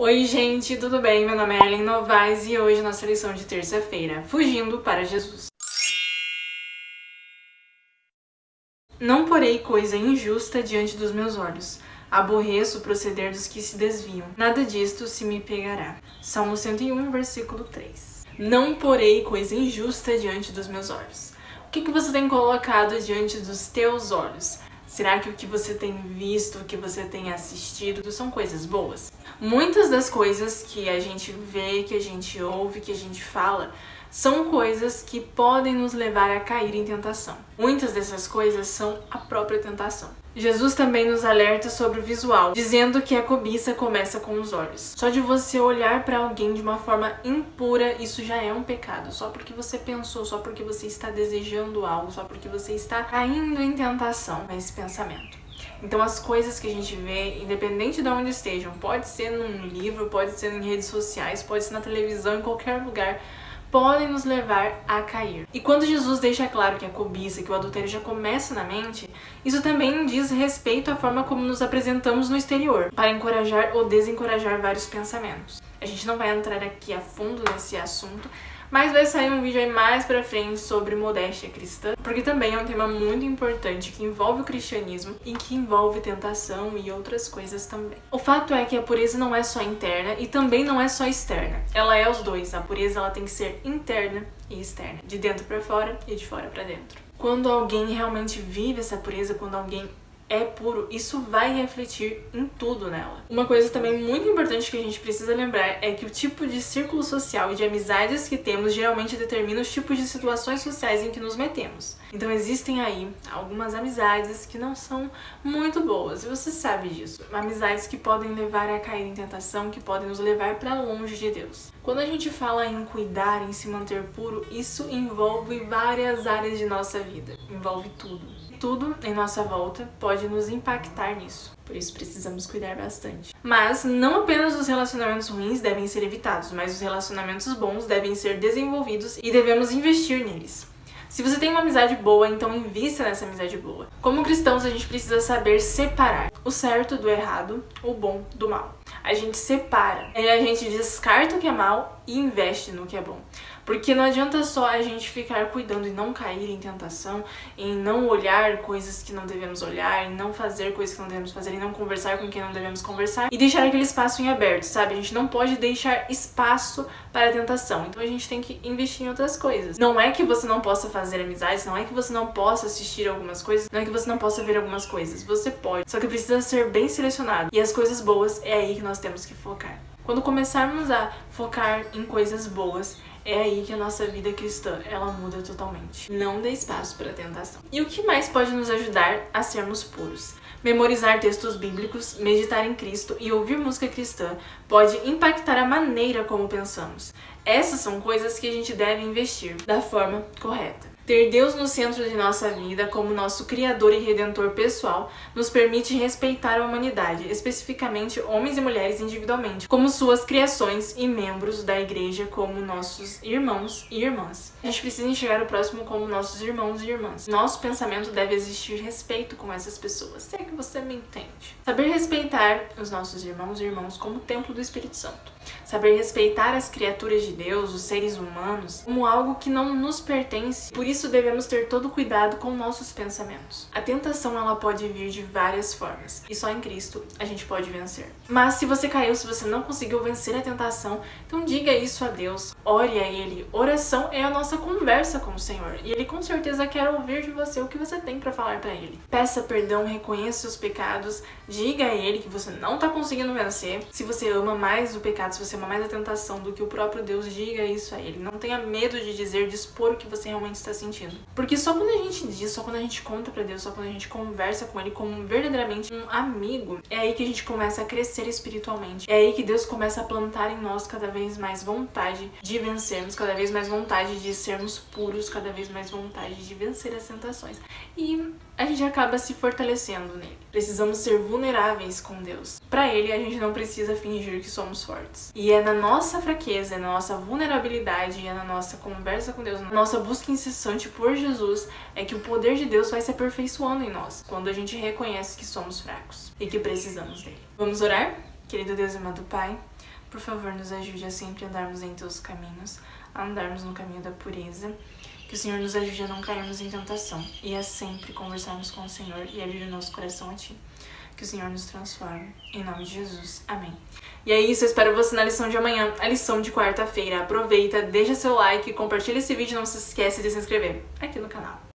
Oi gente, tudo bem? Meu nome é Ellen Novaes e hoje nossa lição de terça-feira, Fugindo para Jesus. Não porei coisa injusta diante dos meus olhos. Aborreço o proceder dos que se desviam. Nada disto se me pegará. Salmo 101, versículo 3. Não porei coisa injusta diante dos meus olhos. O que você tem colocado diante dos teus olhos? Será que o que você tem visto, o que você tem assistido, são coisas boas? Muitas das coisas que a gente vê, que a gente ouve, que a gente fala, são coisas que podem nos levar a cair em tentação. Muitas dessas coisas são a própria tentação. Jesus também nos alerta sobre o visual, dizendo que a cobiça começa com os olhos. Só de você olhar para alguém de uma forma impura, isso já é um pecado. Só porque você pensou, só porque você está desejando algo, só porque você está caindo em tentação com esse pensamento. Então as coisas que a gente vê, independente de onde estejam, pode ser num livro, pode ser em redes sociais, pode ser na televisão, em qualquer lugar, podem nos levar a cair. E quando Jesus deixa claro que a cobiça, que o adultério já começa na mente, isso também diz respeito à forma como nos apresentamos no exterior, para encorajar ou desencorajar vários pensamentos. A gente não vai entrar aqui a fundo nesse assunto, mas vai sair um vídeo aí mais pra frente sobre modéstia cristã, porque também é um tema muito importante que envolve o cristianismo e que envolve tentação e outras coisas também. O fato é que a pureza não é só interna e também não é só externa. Ela é os dois. A pureza ela tem que ser interna e externa, de dentro pra fora e de fora pra dentro. Quando alguém realmente vive essa pureza, quando alguém é puro, isso vai refletir em tudo nela. Uma coisa também muito importante que a gente precisa lembrar é que o tipo de círculo social e de amizades que temos geralmente determina os tipos de situações sociais em que nos metemos. Então existem aí algumas amizades que não são muito boas, e você sabe disso. Amizades que podem levar a cair em tentação, que podem nos levar para longe de Deus. Quando a gente fala em cuidar, em se manter puro, isso envolve várias áreas de nossa vida, envolve tudo. Tudo em nossa volta pode nos impactar nisso. Por isso precisamos cuidar bastante. Mas não apenas os relacionamentos ruins devem ser evitados, mas os relacionamentos bons devem ser desenvolvidos e devemos investir neles. Se você tem uma amizade boa, então invista nessa amizade boa. Como cristãos, a gente precisa saber separar o certo do errado, o bom do mal. A gente separa, a gente descarta o que é mal e investe no que é bom. Porque não adianta só a gente ficar cuidando e não cair em tentação, em não olhar coisas que não devemos olhar, em não fazer coisas que não devemos fazer, em não conversar com quem não devemos conversar e deixar aquele espaço em aberto, sabe? A gente não pode deixar espaço para a tentação. Então a gente tem que investir em outras coisas. Não é que você não possa fazer amizades, não é que você não possa assistir algumas coisas, não é que você não possa ver algumas coisas. Você pode, só que precisa ser bem selecionado. E as coisas boas é aí que nós temos que focar. Quando começarmos a focar em coisas boas, é aí que a nossa vida cristã, ela muda totalmente. Não dê espaço para a tentação. E o que mais pode nos ajudar a sermos puros? Memorizar textos bíblicos, meditar em Cristo e ouvir música cristã pode impactar a maneira como pensamos. Essas são coisas que a gente deve investir da forma correta. Ter Deus no centro de nossa vida como nosso Criador e Redentor pessoal nos permite respeitar a humanidade, especificamente homens e mulheres individualmente, como suas criações e membros da igreja como nossos irmãos e irmãs. A gente precisa enxergar o próximo como nossos irmãos e irmãs. Nosso pensamento deve existir respeito com essas pessoas, se é que você me entende. Saber respeitar os nossos irmãos e irmãs como templo do Espírito Santo. Saber respeitar as criaturas de Deus, os seres humanos, como algo que não nos pertence. Por isso devemos ter todo cuidado com nossos pensamentos. A tentação ela pode vir de várias formas e só em Cristo a gente pode vencer. Mas se você caiu, se você não conseguiu vencer a tentação, então diga isso a Deus, ore a Ele. Oração é a nossa conversa com o Senhor e Ele com certeza quer ouvir de você o que você tem para falar para Ele. Peça perdão, reconheça seus pecados, diga a Ele que você não está conseguindo vencer. Se você ama mais o pecado, se você ama mais a tentação do que o próprio Deus, diga isso a Ele. Não tenha medo de dizer, de expor o que você realmente está sentindo. Porque só quando a gente diz, só quando a gente conta pra Deus, só quando a gente conversa com Ele como verdadeiramente um amigo, é aí que a gente começa a crescer espiritualmente. É aí que Deus começa a plantar em nós cada vez mais vontade de vencermos, cada vez mais vontade de sermos puros, cada vez mais vontade de vencer as tentações. E a gente acaba se fortalecendo nele. Precisamos ser vulneráveis com Deus. Pra Ele, a gente não precisa fingir que somos fortes. E é na nossa fraqueza, é na nossa vulnerabilidade, é na nossa conversa com Deus, na nossa busca incessante por Jesus, é que o poder de Deus vai se aperfeiçoando em nós, quando a gente reconhece que somos fracos e que precisamos dele. Vamos orar? Querido Deus e amado Pai, Por favor, nos ajude a sempre andarmos em teus caminhos, a andarmos no caminho da pureza. Que o Senhor nos ajude a não cairmos em tentação e a sempre conversarmos com o Senhor e abrir o nosso coração a Ti. Que o Senhor nos transforme. Em nome de Jesus. Amém. E é isso, eu espero você na lição de amanhã, a lição de quarta-feira. Aproveita, deixa seu like, compartilha esse vídeo e não se esquece de se inscrever aqui no canal.